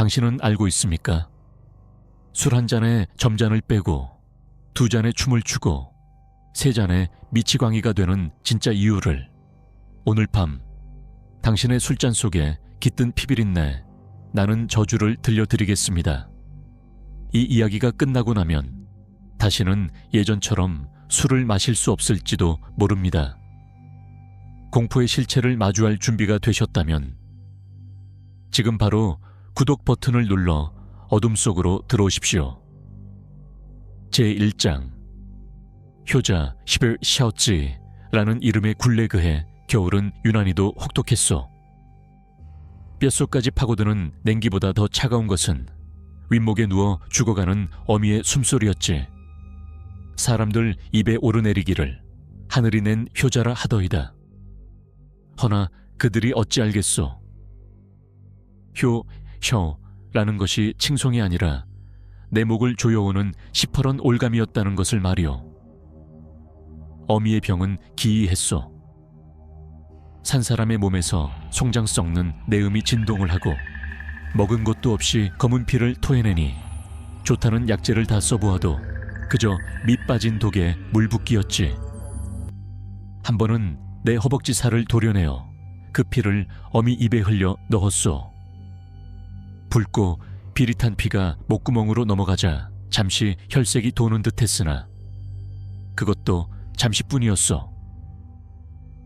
당신은 알고 있습니까? 술 한 잔에 점잔을 빼고 2잔에 춤을 추고 3잔에 미치광이가 되는 진짜 이유를 오늘 밤 당신의 술잔 속에 깃든 피비린내 나는 저주를 들려드리겠습니다. 이 이야기가 끝나고 나면 다시는 예전처럼 술을 마실 수 없을지도 모릅니다. 공포의 실체를 마주할 준비가 되셨다면 지금 바로 구독 버튼을 눌러 어둠 속으로 들어오십시오. 제1장 효자 11 샤오찌라는 이름의 굴레 그해 겨울은 유난히도 혹독했소. 뼛속까지 파고드는 냉기보다 더 차가운 것은 윗목에 누워 죽어가는 어미의 숨소리였지. 사람들 입에 오르내리기를 하늘이 낸 효자라 하더이다. 허나 그들이 어찌 알겠소. 효라는 것이 칭송이 아니라 내 목을 조여오는 시퍼런 올감이었다는 것을 말이오. 어미의 병은 기이했소. 산 사람의 몸에서 송장 썩는 내음이 진동을 하고 먹은 것도 없이 검은 피를 토해내니 좋다는 약재를 다 써보아도 그저 밑 빠진 독에 물 붓기였지. 한 번은 내 허벅지 살을 도려내어 그 피를 어미 입에 흘려 넣었소. 붉고 비릿한 피가 목구멍으로 넘어가자 잠시 혈색이 도는 듯 했으나 그것도 잠시뿐이었어.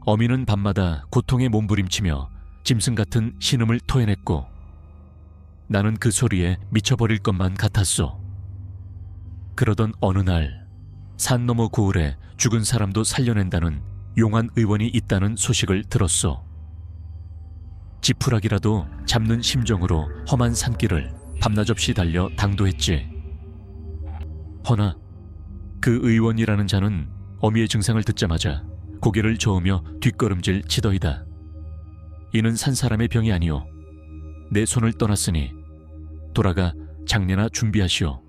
어미는 밤마다 고통에 몸부림치며 짐승 같은 신음을 토해냈고 나는 그 소리에 미쳐버릴 것만 같았어. 그러던 어느 날 산 너머 고을에 죽은 사람도 살려낸다는 용한 의원이 있다는 소식을 들었어. 지푸라기라도 잡는 심정으로 험한 산길을 밤낮없이 달려 당도했지. 허나 그 의원이라는 자는 어미의 증상을 듣자마자 고개를 저으며 뒷걸음질 치더이다. 이는 산 사람의 병이 아니오. 내 손을 떠났으니 돌아가 장례나 준비하시오.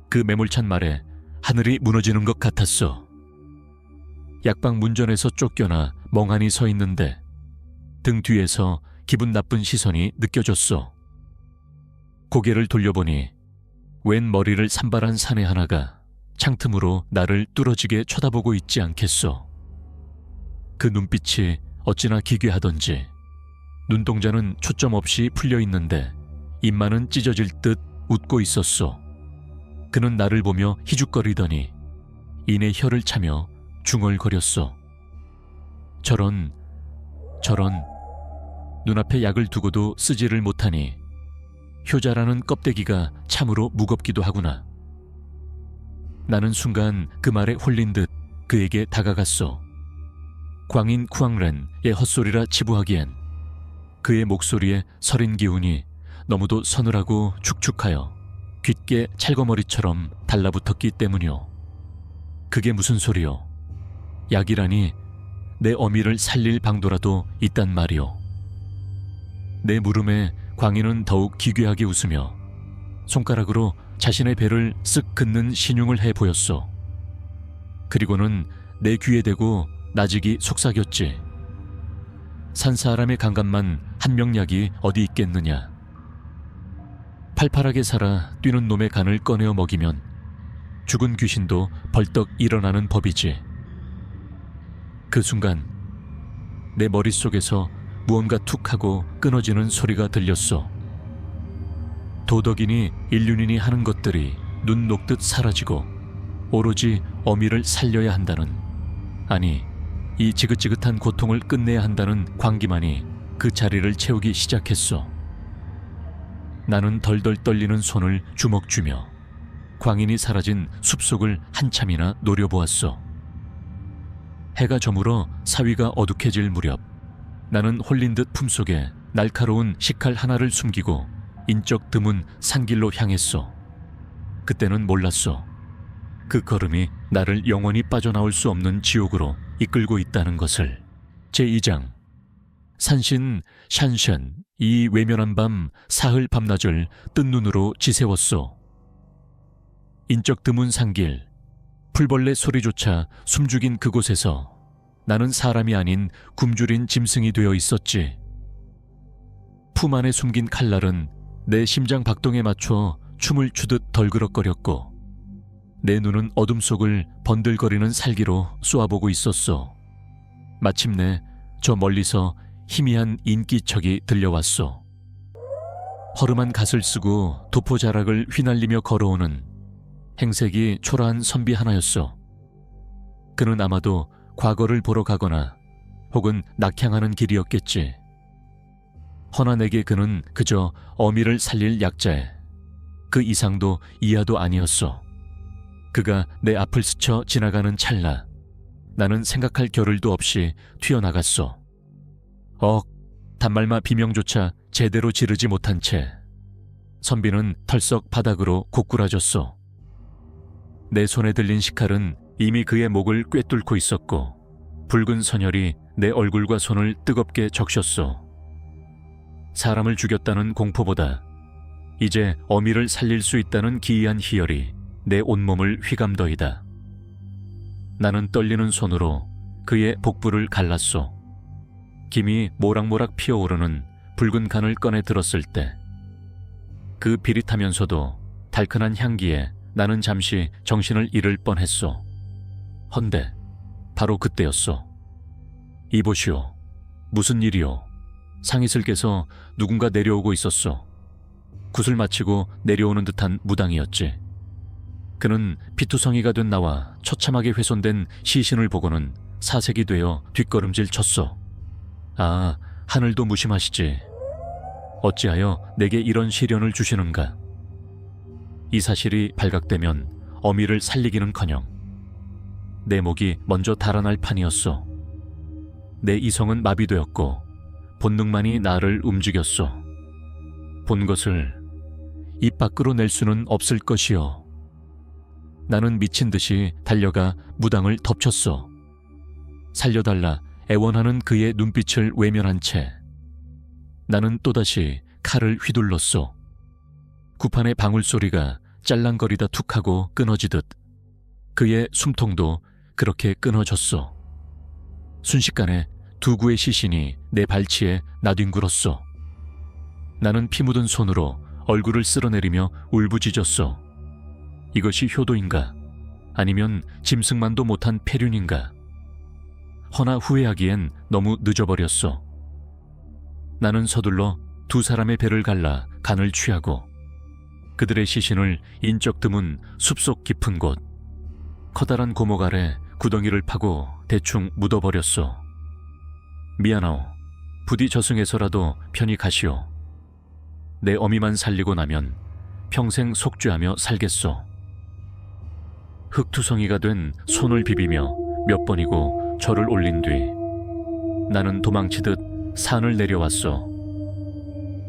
그 매몰찬 말에 하늘이 무너지는 것 같았어. 약방 문전에서 쫓겨나 멍하니 서 있는데 등 뒤에서 기분 나쁜 시선이 느껴졌어. 고개를 돌려보니 웬 머리를 산발한 사내 하나가 창틈으로 나를 뚫어지게 쳐다보고 있지 않겠소. 그 눈빛이 어찌나 기괴하던지 눈동자는 초점 없이 풀려 있는데 입만은 찢어질 듯 웃고 있었소. 그는 나를 보며 희죽거리더니 이내 혀를 차며 중얼거렸소. 저런 눈앞에 약을 두고도 쓰지를 못하니 효자라는 껍데기가 참으로 무겁기도 하구나. 나는 순간 그 말에 홀린 듯 그에게 다가갔소. 광인 쿠앙렌의 헛소리라 치부하기엔 그의 목소리에 서린 기운이 너무도 서늘하고 축축하여 귓게 찰거머리처럼 달라붙었기 때문이오. 그게 무슨 소리요? 약이라니 내 어미를 살릴 방도라도 있단 말이오. 내 물음에 광인은 더욱 기괴하게 웃으며 손가락으로 자신의 배를 쓱 긋는 신용을 해 보였소. 그리고는 내 귀에 대고 나직이 속삭였지. 산 사람의 강간만 한 명약이 어디 있겠느냐. 팔팔하게 살아 뛰는 놈의 간을 꺼내어 먹이면 죽은 귀신도 벌떡 일어나는 법이지. 그 순간 내 머릿속에서 무언가 툭 하고 끊어지는 소리가 들렸어. 도덕이니 인륜이니 하는 것들이 눈 녹듯 사라지고 오로지 어미를 살려야 한다는, 아니 이 지긋지긋한 고통을 끝내야 한다는 광기만이 그 자리를 채우기 시작했어. 나는 덜덜 떨리는 손을 주먹 쥐며 광인이 사라진 숲속을 한참이나 노려보았어. 해가 저물어 사위가 어둑해질 무렵 나는 홀린 듯 품속에 날카로운 식칼 하나를 숨기고 인적 드문 산길로 향했어. 그때는 몰랐어. 그 걸음이 나를 영원히 빠져나올 수 없는 지옥으로 이끌고 있다는 것을. 제2장 산신 샨샨 이 외면한 밤 사흘 밤낮을 뜬 눈으로 지새웠소. 인적 드문 산길, 풀벌레 소리조차 숨죽인 그곳에서 나는 사람이 아닌 굶주린 짐승이 되어 있었지. 품 안에 숨긴 칼날은 내 심장 박동에 맞춰 춤을 추듯 덜그럭거렸고 내 눈은 어둠 속을 번들거리는 살기로 쏘아보고 있었소. 마침내 저 멀리서 희미한 인기척이 들려왔소. 허름한 갓을 쓰고 도포자락을 휘날리며 걸어오는 행색이 초라한 선비 하나였소. 그는 아마도 과거를 보러 가거나 혹은 낙향하는 길이었겠지. 허나 내게 그는 그저 어미를 살릴 약자에 그 이상도 이하도 아니었소. 그가 내 앞을 스쳐 지나가는 찰나 나는 생각할 겨를도 없이 튀어나갔소. 단말마 비명조차 제대로 지르지 못한 채 선비는 털썩 바닥으로 고꾸라졌소. 내 손에 들린 식칼은 이미 그의 목을 꿰뚫고 있었고 붉은 선혈이 내 얼굴과 손을 뜨겁게 적셨소. 사람을 죽였다는 공포보다 이제 어미를 살릴 수 있다는 기이한 희열이 내 온몸을 휘감더이다. 나는 떨리는 손으로 그의 복부를 갈랐소. 김이 모락모락 피어오르는 붉은 간을 꺼내 들었을 때 그 비릿하면서도 달큰한 향기에 나는 잠시 정신을 잃을 뻔했소. 헌데 바로 그때였소. 이보시오. 무슨 일이오? 상이슬께서 누군가 내려오고 있었소. 굿을 마치고 내려오는 듯한 무당이었지. 그는 피투성이가 된 나와 처참하게 훼손된 시신을 보고는 사색이 되어 뒷걸음질 쳤소. 하늘도 무심하시지. 어찌하여 내게 이런 시련을 주시는가? 이 사실이 발각되면 어미를 살리기는커녕 내 목이 먼저 달아날 판이었소. 내 이성은 마비되었고 본능만이 나를 움직였소. 본 것을 입 밖으로 낼 수는 없을 것이요. 나는 미친 듯이 달려가 무당을 덮쳤소. 살려달라 애원하는 그의 눈빛을 외면한 채 나는 또다시 칼을 휘둘렀소. 구판의 방울소리가 짤랑거리다 툭하고 끊어지듯 그의 숨통도 그렇게 끊어졌소. 순식간에 두 구의 시신이 내 발치에 나뒹굴었소. 나는 피 묻은 손으로 얼굴을 쓸어내리며 울부짖었소. 이것이 효도인가? 아니면 짐승만도 못한 폐륜인가? 허나 후회하기엔 너무 늦어버렸소. 나는 서둘러 두 사람의 배를 갈라 간을 취하고 그들의 시신을 인적 드문 숲속 깊은 곳 커다란 고목 아래 구덩이를 파고 대충 묻어버렸소. 미안하오. 부디 저승에서라도 편히 가시오. 내 어미만 살리고 나면 평생 속죄하며 살겠소. 흙투성이가 된 손을 비비며 몇 번이고 절을 올린 뒤 나는 도망치듯 산을 내려왔소.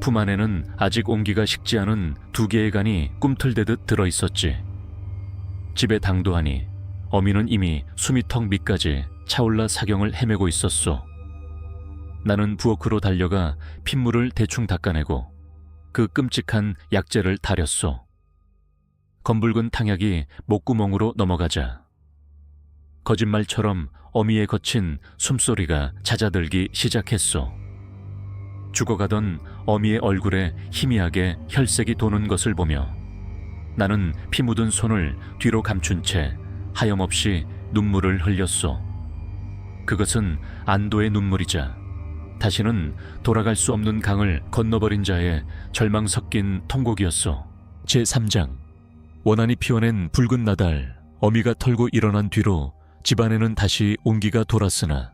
품 안에는 아직 온기가 식지 않은 두 개의 간이 꿈틀대듯 들어있었지. 집에 당도하니 어미는 이미 숨이 턱 밑까지 차올라 사경을 헤매고 있었소. 나는 부엌으로 달려가 핏물을 대충 닦아내고 그 끔찍한 약재를 다렸소. 검붉은 탕약이 목구멍으로 넘어가자 거짓말처럼 어미의 거친 숨소리가 잦아들기 시작했소. 죽어가던 어미의 얼굴에 희미하게 혈색이 도는 것을 보며 나는 피 묻은 손을 뒤로 감춘 채 하염없이 눈물을 흘렸소. 그것은 안도의 눈물이자 다시는 돌아갈 수 없는 강을 건너버린 자의 절망 섞인 통곡이었소. 제3장. 원한이 피워낸 붉은 나달, 어미가 털고 일어난 뒤로 집안에는 다시 온기가 돌았으나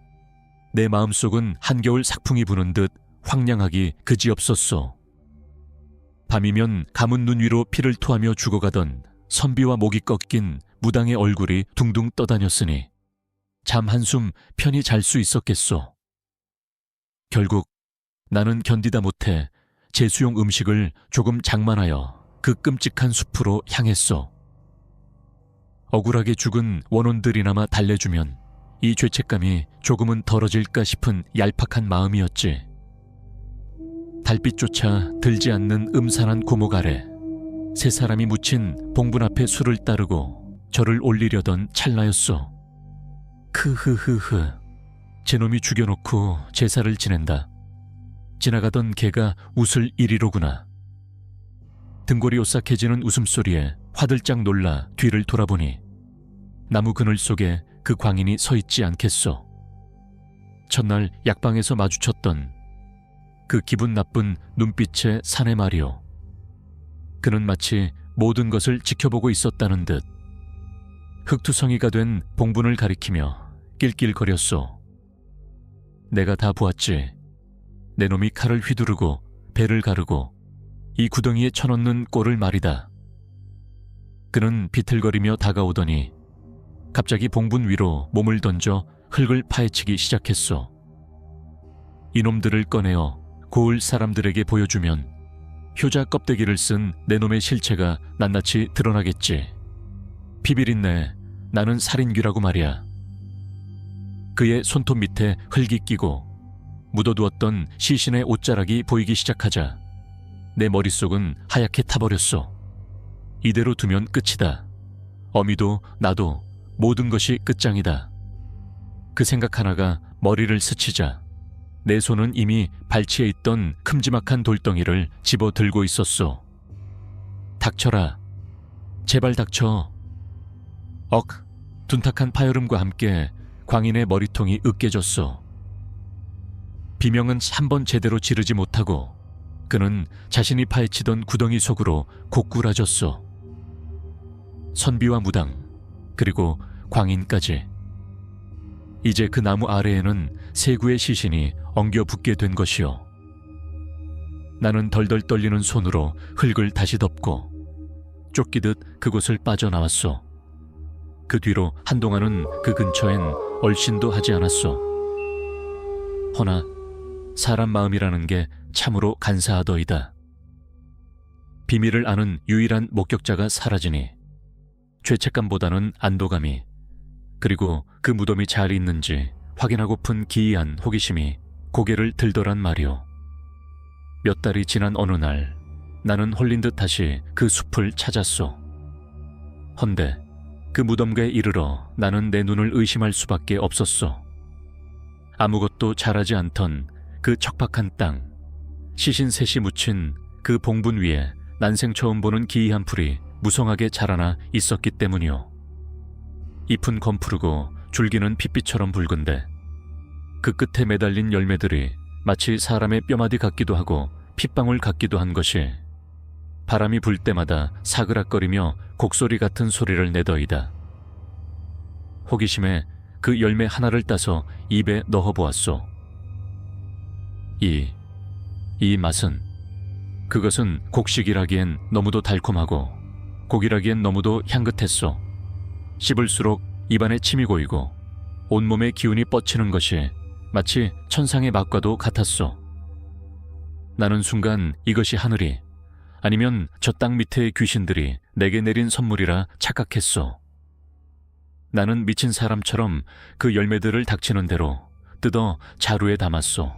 내 마음속은 한겨울 삭풍이 부는 듯 황량하기 그지없었소. 밤이면 감은 눈 위로 피를 토하며 죽어가던 선비와 목이 꺾인 무당의 얼굴이 둥둥 떠다녔으니 잠 한숨 편히 잘 수 있었겠소. 결국 나는 견디다 못해 제수용 음식을 조금 장만하여 그 끔찍한 숲으로 향했소. 억울하게 죽은 원혼들이나마 달래주면 이 죄책감이 조금은 덜어질까 싶은 얄팍한 마음이었지. 달빛조차 들지 않는 음산한 고목 아래 세 사람이 묻힌 봉분 앞에 술을 따르고 절을 올리려던 찰나였소. 크흐흐흐. 제놈이 죽여놓고 제사를 지낸다. 지나가던 개가 웃을 일이로구나. 등골이 오싹해지는 웃음소리에 화들짝 놀라 뒤를 돌아보니 나무 그늘 속에 그 광인이 서 있지 않겠소. 첫날 약방에서 마주쳤던 그 기분 나쁜 눈빛의 사내 말이오. 그는 마치 모든 것을 지켜보고 있었다는 듯 흑투성이가 된 봉분을 가리키며 낄낄거렸소. 내가 다 보았지. 내 놈이 칼을 휘두르고 배를 가르고 이 구덩이에 쳐넣는 꼴을 말이다. 그는 비틀거리며 다가오더니 갑자기 봉분 위로 몸을 던져 흙을 파헤치기 시작했소. 이놈들을 꺼내어 고을 사람들에게 보여주면 효자 껍데기를 쓴 내 놈의 실체가 낱낱이 드러나겠지. 비비린내, 나는 살인귀라고 말이야. 그의 손톱 밑에 흙이 끼고 묻어두었던 시신의 옷자락이 보이기 시작하자 내 머릿속은 하얗게 타버렸소. 이대로 두면 끝이다. 어미도 나도 모든 것이 끝장이다. 그 생각 하나가 머리를 스치자 내 손은 이미 발치에 있던 큼지막한 돌덩이를 집어 들고 있었소. 닥쳐라. 제발 닥쳐. 억, 둔탁한 파열음과 함께 광인의 머리통이 으깨졌소. 비명은 한 번 제대로 지르지 못하고 그는 자신이 파헤치던 구덩이 속으로 고꾸라졌소. 선비와 무당, 그리고 광인까지. 이제 그 나무 아래에는 세 구의 시신이 엉겨 붙게 된 것이요. 나는 덜덜 떨리는 손으로 흙을 다시 덮고 쫓기듯 그곳을 빠져나왔소. 그 뒤로 한동안은 그 근처엔 얼씬도 하지 않았소. 허나 사람 마음이라는 게 참으로 간사하더이다. 비밀을 아는 유일한 목격자가 사라지니 죄책감보다는 안도감이, 그리고 그 무덤이 잘 있는지 확인하고픈 기이한 호기심이 고개를 들더란 말이오. 몇 달이 지난 어느 날 나는 홀린 듯 다시 그 숲을 찾았소. 헌데 그 무덤가에 이르러 나는 내 눈을 의심할 수밖에 없었소. 아무것도 자라지 않던 그 척박한 땅, 시신 셋이 묻힌 그 봉분 위에 난생 처음 보는 기이한 풀이 무성하게 자라나 있었기 때문이오. 잎은 검푸르고 줄기는 핏빛처럼 붉은데 그 끝에 매달린 열매들이 마치 사람의 뼈마디 같기도 하고 핏방울 같기도 한 것이 바람이 불 때마다 사그락거리며 곡소리 같은 소리를 내더이다. 호기심에 그 열매 하나를 따서 입에 넣어보았소. 이 맛은, 그것은 곡식이라기엔 너무도 달콤하고 고기라기엔 너무도 향긋했소. 씹을수록 입안에 침이 고이고 온몸의 기운이 뻗치는 것이 마치 천상의 맛과도 같았소. 나는 순간 이것이 하늘이, 아니면 저 땅 밑의 귀신들이 내게 내린 선물이라 착각했소. 나는 미친 사람처럼 그 열매들을 닥치는 대로 뜯어 자루에 담았소.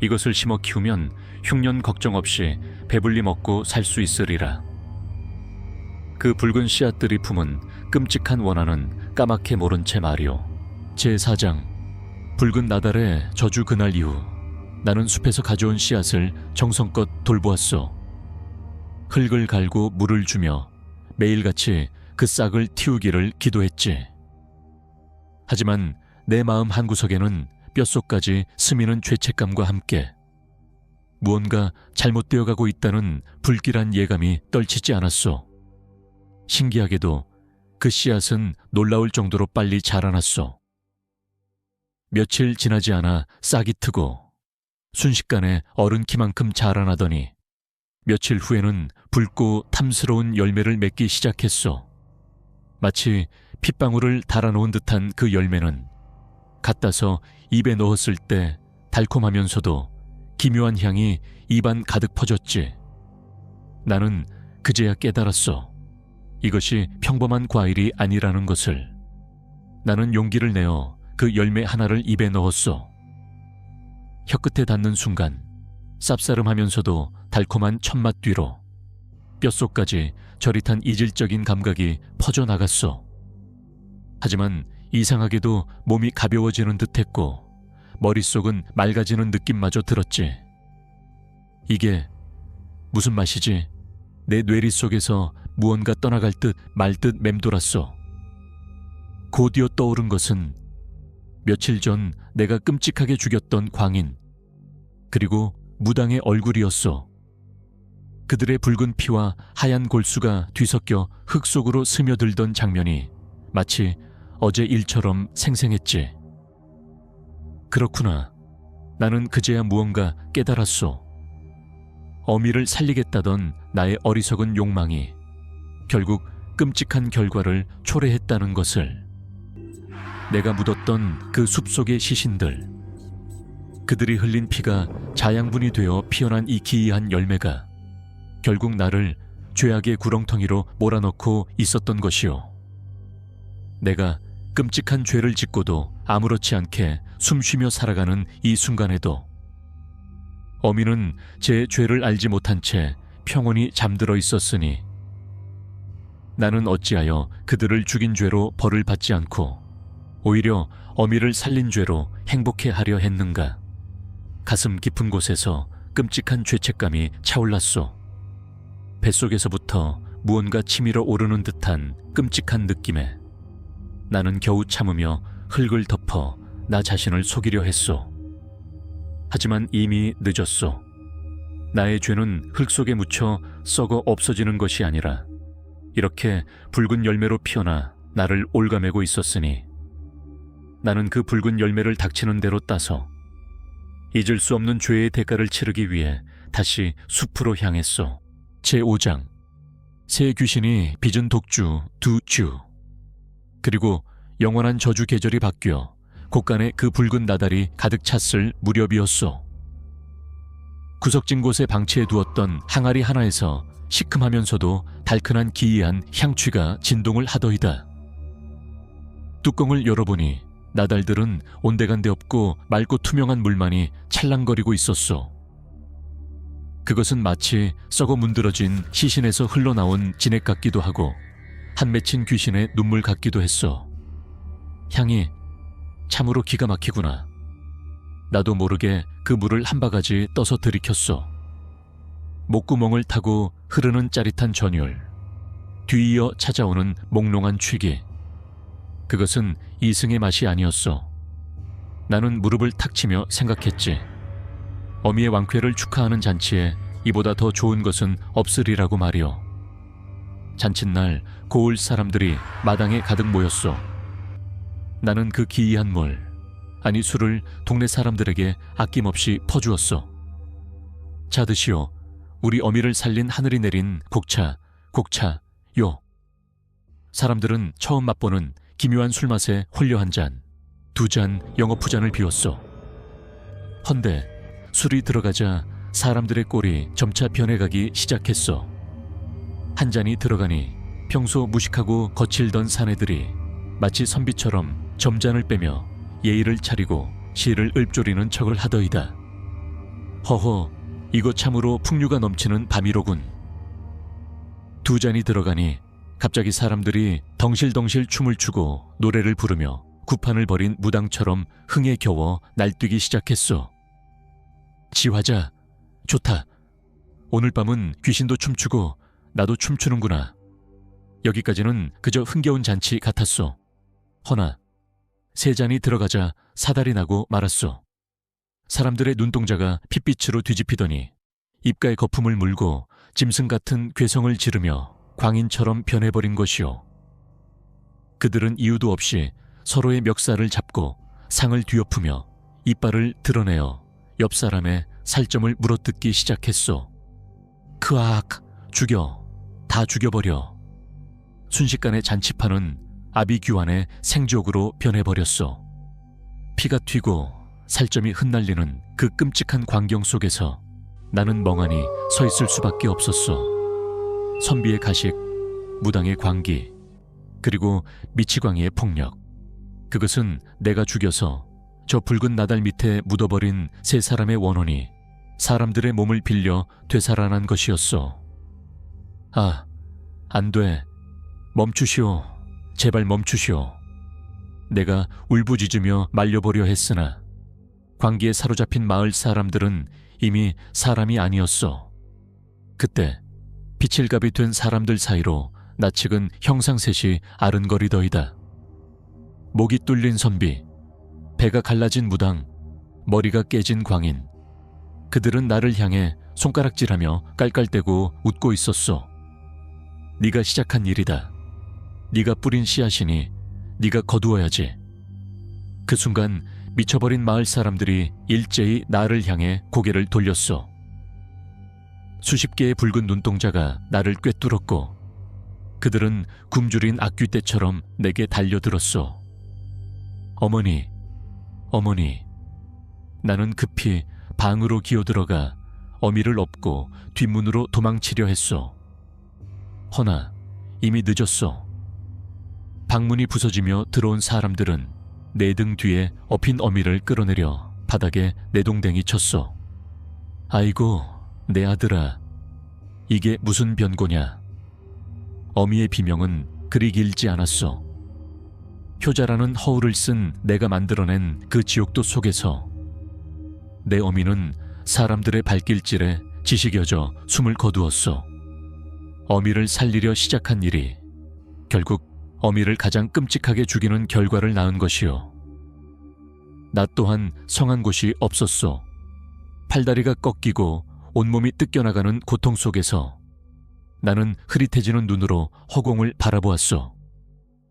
이것을 심어 키우면 흉년 걱정 없이 배불리 먹고 살 수 있으리라. 그 붉은 씨앗들이 품은 끔찍한 원한은 까맣게 모른 채 말이오. 제4장. 붉은 나달의 저주 그날 이후 나는 숲에서 가져온 씨앗을 정성껏 돌보았소. 흙을 갈고 물을 주며 매일같이 그 싹을 틔우기를 기도했지. 하지만 내 마음 한구석에는 뼛속까지 스미는 죄책감과 함께 무언가 잘못되어 가고 있다는 불길한 예감이 떨치지 않았소. 신기하게도 그 씨앗은 놀라울 정도로 빨리 자라났소. 며칠 지나지 않아 싹이 트고 순식간에 어른 키만큼 자라나더니 며칠 후에는 붉고 탐스러운 열매를 맺기 시작했소. 마치 핏방울을 달아놓은 듯한 그 열매는 갖다서 입에 넣었을 때 달콤하면서도 기묘한 향이 입안 가득 퍼졌지. 나는 그제야 깨달았소. 이것이 평범한 과일이 아니라는 것을. 나는 용기를 내어 그 열매 하나를 입에 넣었소. 혀끝에 닿는 순간 쌉싸름하면서도 달콤한 첫맛 뒤로 뼛속까지 저릿한 이질적인 감각이 퍼져나갔소. 하지만 이상하게도 몸이 가벼워지는 듯했고 머릿속은 맑아지는 느낌마저 들었지. 이게 무슨 맛이지? 내 뇌리 속에서 무언가 떠나갈 듯 말 듯 맴돌았어. 곧이어 떠오른 것은 며칠 전 내가 끔찍하게 죽였던 광인, 그리고 무당의 얼굴이었어. 그들의 붉은 피와 하얀 골수가 뒤섞여 흙 속으로 스며들던 장면이 마치 어제 일처럼 생생했지. 그렇구나. 나는 그제야 무언가 깨달았소. 어미를 살리겠다던 나의 어리석은 욕망이 결국 끔찍한 결과를 초래했다는 것을. 내가 묻었던 그 숲속의 시신들, 그들이 흘린 피가 자양분이 되어 피어난 이 기이한 열매가 결국 나를 죄악의 구렁텅이로 몰아넣고 있었던 것이오. 내가 끔찍한 죄를 짓고도 아무렇지 않게 숨쉬며 살아가는 이 순간에도 어미는 제 죄를 알지 못한 채 평온히 잠들어 있었으니 나는 어찌하여 그들을 죽인 죄로 벌을 받지 않고 오히려 어미를 살린 죄로 행복해 하려 했는가. 가슴 깊은 곳에서 끔찍한 죄책감이 차올랐소. 뱃속에서부터 무언가 치밀어 오르는 듯한 끔찍한 느낌에 나는 겨우 참으며 흙을 덮어 나 자신을 속이려 했소. 하지만 이미 늦었소. 나의 죄는 흙 속에 묻혀 썩어 없어지는 것이 아니라 이렇게 붉은 열매로 피어나 나를 올가매고 있었으니 나는 그 붉은 열매를 닥치는 대로 따서 잊을 수 없는 죄의 대가를 치르기 위해 다시 숲으로 향했소. 제5장. 새 귀신이 빚은 독주 두 주. 그리고 영원한 저주 계절이 바뀌어 곳간에 그 붉은 나달이 가득 찼을 무렵이었소. 구석진 곳에 방치해 두었던 항아리 하나에서 시큼하면서도 달큰한 기이한 향취가 진동을 하더이다. 뚜껑을 열어보니 나달들은 온데간데 없고 맑고 투명한 물만이 찰랑거리고 있었소. 그것은 마치 썩어 문드러진 시신에서 흘러나온 진액 같기도 하고 한 맺힌 귀신의 눈물 같기도 했어. 향이 참으로 기가 막히구나. 나도 모르게 그 물을 한 바가지 떠서 들이켰어. 목구멍을 타고 흐르는 짜릿한 전율, 뒤이어 찾아오는 몽롱한 취기. 그것은 이승의 맛이 아니었어. 나는 무릎을 탁 치며 생각했지. 어미의 왕쾌를 축하하는 잔치에 이보다 더 좋은 것은 없으리라고 말이오. 잔칫날 고을 사람들이 마당에 가득 모였어. 나는 그 기이한 물, 아니 술을 동네 사람들에게 아낌없이 퍼주었어. 자 드시오. 우리 어미를 살린 하늘이 내린 곡차, 곡차요. 사람들은 처음 맛보는 기묘한 술맛에 홀려 한 잔, 두 잔 영어푸잔을 비웠어. 헌데 술이 들어가자 사람들의 꼴이 점차 변해가기 시작했어. 한 잔이 들어가니 평소 무식하고 거칠던 사내들이 마치 선비처럼 점잔을 빼며 예의를 차리고 시를 읊조리는 척을 하더이다. 허허, 이거 참으로 풍류가 넘치는 밤이로군. 두 잔이 들어가니 갑자기 사람들이 덩실덩실 춤을 추고 노래를 부르며 구판을 벌인 무당처럼 흥에 겨워 날뛰기 시작했어. 지화자, 좋다. 오늘 밤은 귀신도 춤추고 나도 춤추는구나. 여기까지는 그저 흥겨운 잔치 같았어. 허나 세 잔이 들어가자 사달이 나고 말았어. 사람들의 눈동자가 핏빛으로 뒤집히더니 입가에 거품을 물고 짐승 같은 괴성을 지르며 광인처럼 변해버린 것이오. 그들은 이유도 없이 서로의 멱살을 잡고 상을 뒤엎으며 이빨을 드러내어 옆 사람의 살점을 물어뜯기 시작했어. 크악, 죽여, 다 죽여버려. 순식간에 잔치판은 아비규환의 생족으로 변해버렸어. 피가 튀고 살점이 흩날리는 그 끔찍한 광경 속에서 나는 멍하니 서 있을 수밖에 없었어. 선비의 가식, 무당의 광기, 그리고 미치광이의 폭력. 그것은 내가 죽여서 저 붉은 나달 밑에 묻어버린 세 사람의 원혼이 사람들의 몸을 빌려 되살아난 것이었어. 아, 안 돼. 멈추시오. 제발 멈추시오. 내가 울부짖으며 말려보려 했으나 광기에 사로잡힌 마을 사람들은 이미 사람이 아니었어. 그때 피칠갑이 된 사람들 사이로 나측은 형상셋이 아른거리더이다. 목이 뚫린 선비, 배가 갈라진 무당, 머리가 깨진 광인. 그들은 나를 향해 손가락질하며 깔깔대고 웃고 있었소. 네가 시작한 일이다. 네가 뿌린 씨앗이니 네가 거두어야지. 그 순간 미쳐버린 마을 사람들이 일제히 나를 향해 고개를 돌렸소. 수십 개의 붉은 눈동자가 나를 꿰뚫었고 그들은 굶주린 악귀떼처럼 내게 달려들었소. 어머니, 어머니. 나는 급히 방으로 기어들어가 어미를 업고 뒷문으로 도망치려 했소. 허나 이미 늦었소. 방문이 부서지며 들어온 사람들은 내 등 뒤에 업힌 어미를 끌어내려 바닥에 내동댕이 쳤소. 아이고, 내 아들아. 이게 무슨 변고냐. 어미의 비명은 그리 길지 않았소. 효자라는 허울을 쓴 내가 만들어낸 그 지옥도 속에서 내 어미는 사람들의 발길질에 지식여져 숨을 거두었소. 어미를 살리려 시작한 일이 결국 어미를 가장 끔찍하게 죽이는 결과를 낳은 것이요. 나 또한 성한 곳이 없었소. 팔다리가 꺾이고 온몸이 뜯겨나가는 고통 속에서 나는 흐릿해지는 눈으로 허공을 바라보았소.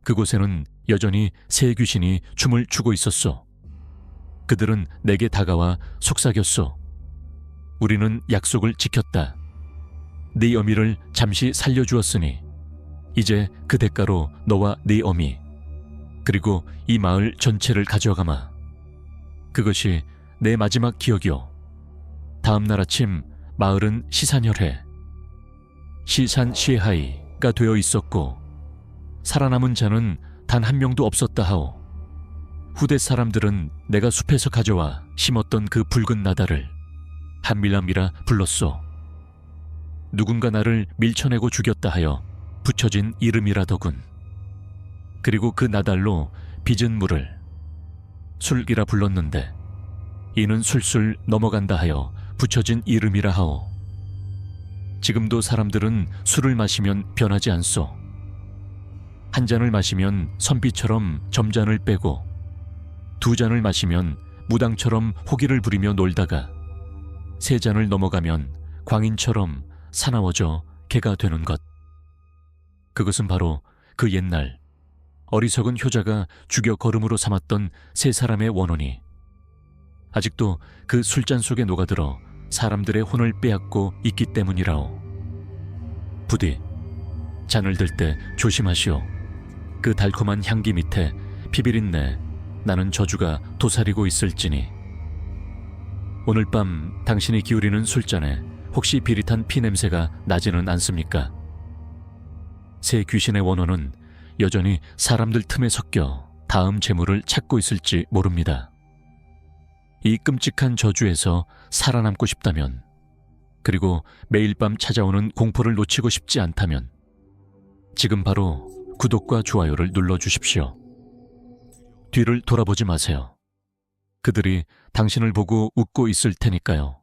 그곳에는 여전히 새 귀신이 춤을 추고 있었소. 그들은 내게 다가와 속삭였소. 우리는 약속을 지켰다. 네 어미를 잠시 살려주었으니 이제 그 대가로 너와 네 어미 그리고 이 마을 전체를 가져가마. 그것이 내 마지막 기억이오. 다음 날 아침 마을은 시산혈해 시산시하이가 되어 있었고 살아남은 자는 단 한 명도 없었다 하오. 후대 사람들은 내가 숲에서 가져와 심었던 그 붉은 나달을 한밀람이라 불렀소. 누군가 나를 밀쳐내고 죽였다 하여 붙여진 이름이라더군. 그리고 그 나달로 빚은 물을 술이라 불렀는데 이는 술술 넘어간다 하여 붙여진 이름이라 하오. 지금도 사람들은 술을 마시면 변하지 않소. 한 잔을 마시면 선비처럼 점잔을 빼고 두 잔을 마시면 무당처럼 호기를 부리며 놀다가 세 잔을 넘어가면 광인처럼 사나워져 개가 되는 것. 그것은 바로 그 옛날 어리석은 효자가 죽여 거름으로 삼았던 세 사람의 원혼이 아직도 그 술잔 속에 녹아들어 사람들의 혼을 빼앗고 있기 때문이라오. 부디 잔을 들 때 조심하시오. 그 달콤한 향기 밑에 피비린내 나는 저주가 도사리고 있을지니. 오늘 밤 당신이 기울이는 술잔에 혹시 비릿한 피냄새가 나지는 않습니까? 새 귀신의 원혼은 여전히 사람들 틈에 섞여 다음 재물을 찾고 있을지 모릅니다. 이 끔찍한 저주에서 살아남고 싶다면, 그리고 매일 밤 찾아오는 공포를 놓치고 싶지 않다면 지금 바로 구독과 좋아요를 눌러주십시오. 뒤를 돌아보지 마세요. 그들이 당신을 보고 웃고 있을 테니까요.